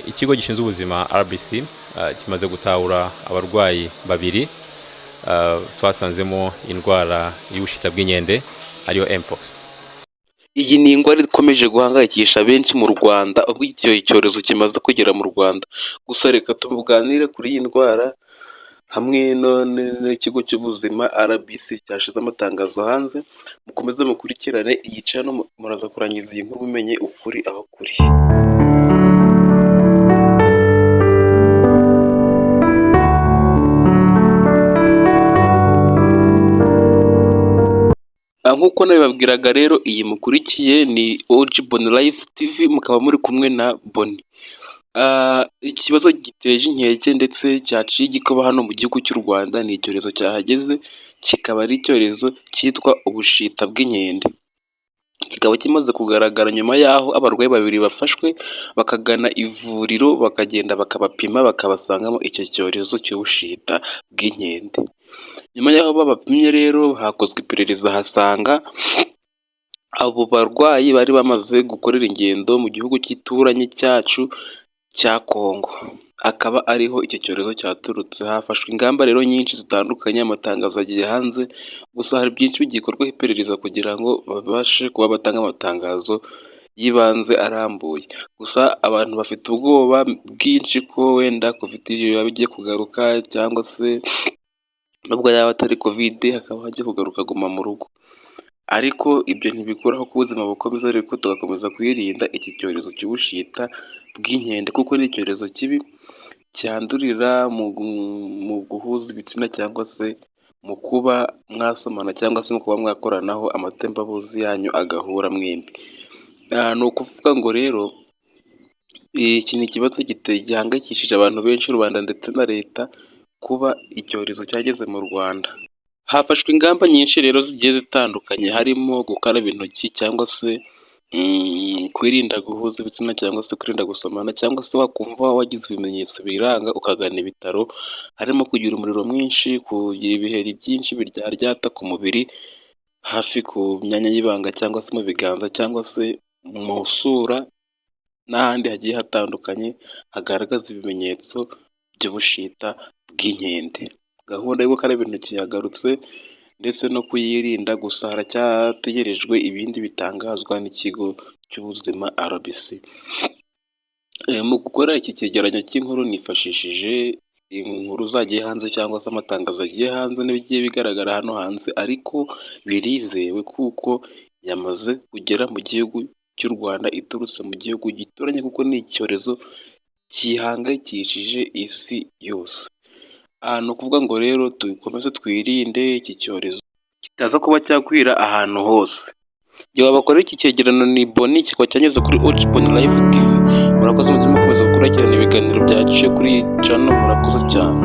Ikigo gishinzwe ubuzima RBC kimaze gutahura abarwayi babiri twasanzemo indwara y'ubushita bw'inkende ariyo Mpox. Iyi ni indwara ikomeje guhangayikisha benshi mu Rwanda, ubwo iki cyorezo kimaze kugera mu Rwanda. Gusa reka tuganire kuri iyi ndwara hamwe n'ikigo cy'ubuzima RBC cyashize amatangazo hanze. Mukomeze mukurikirane iyi channel, muraza kurangiza iyi nkuru mumenye ukuri aho kuri. Nk'uko nabibabwiraga rero, iyi mukurikiye ni OG Boni Life TV, mukaba muri kumwe na Boni. Ikibazo giteje inkeke ndetse cyaciye igikuba hano mu gihugu cy'u Rwanda ni icyorezo cyahageze, kikaba ari icyorezo cyitwa ubushita bw'inkende. Kikaba kimaze kugaragara nyuma y'aho abarwayi babiri bafashwe bakagana ivuriro, bakagenda bakabapima bakabasangamo icyo cyorezo cy'ubushita bw'inkende. Nyuma y'aho babapimye rero, hakozwe iperereza hasanga abo barwayi bari bamaze gukorera ingendo mu gihugu cy'ituranye cyacu cya Kongo, akaba ariho icyo cyorezo cyaturutse. Hafashwe ingamba rero nyinshi zitandukanye, amatangazo agiye hanze, gusa hari byinshi bigikorwaho iperereza kugira ngo babashe kuba batanga amatangazo y'ibanze arambuye. Gusa abantu bafite ubwoba bwinshi ko wenda covid yaba igiye kugaruka, cyangwa se nubwo yaba atari covid hakaba hagiye kugaruka guma mu rugo. Ariko ibyo ntibikuraho ko ubuzima bukomeza, ariko tugakomeza kwirinda iki cyorezo cy'ubushita bw'inkende, kuko ni icyorezo kibi cyandurira mu guhuza ibitsina, cyangwa se mu kuba mwasomana, cyangwa se mu kuba mwakoranaho amatembabuzi yanyu agahura mwembi. Ni ukuvuga ngo rero iki ni ikibazo gihangayikishije abantu benshi, rubanda ndetse na leta, kuba icyorezo cyageze mu Rwanda. Hafashwe ingamba nyinshi rero zigiye zitandukanye, harimo gukaraba intoki, cyangwa se kwirinda guhuza ibitsina, cyangwa se kwirinda gusomana, cyangwa se wakumva wagize ibimenyetso biranga ukagana ibitaro, harimo kugira umuriro mwinshi, kugira ibiheri byinshi biryaryata ku mubiri, hafi ku myanya y'ibanga, cyangwa se mu biganza, cyangwa se mu sura, n'ahandi hagiye hatandukanye hagaragaza ibimenyetso by'ubushita bw'inkende. Gahunda yo gukaraba intoki yagarutse ndetse no kuyirinda, gusa haracyategerejwe ibindi bitangazwa n'ikigo cy'ubuzima RBC. Mu gukora iki cyegeranyo cy'inkuru nifashishije inkuru zagiye hanze, cyangwa se amatangazo agiye hanze n'ibigiye bigaragara hano hanze, ariko birizewe kuko yamaze kugera mu gihugu cy'u Rwanda iturutse mu gihugu gituranye, kuko ni icyorezo gihangayikishije isi yose. Ni ukuvuga ngo rero dukomeze twirinde iki cyorezo kitaza kuba cyakwira ahantu hose. Igihe wabakorera iki cyegeranyo ni Boni, kikaba cyanyuze kuri OG Boni Life TV. Murakoze mukomeza gukurikirana ibiganiro byacu kuri channel, murakoze cyane.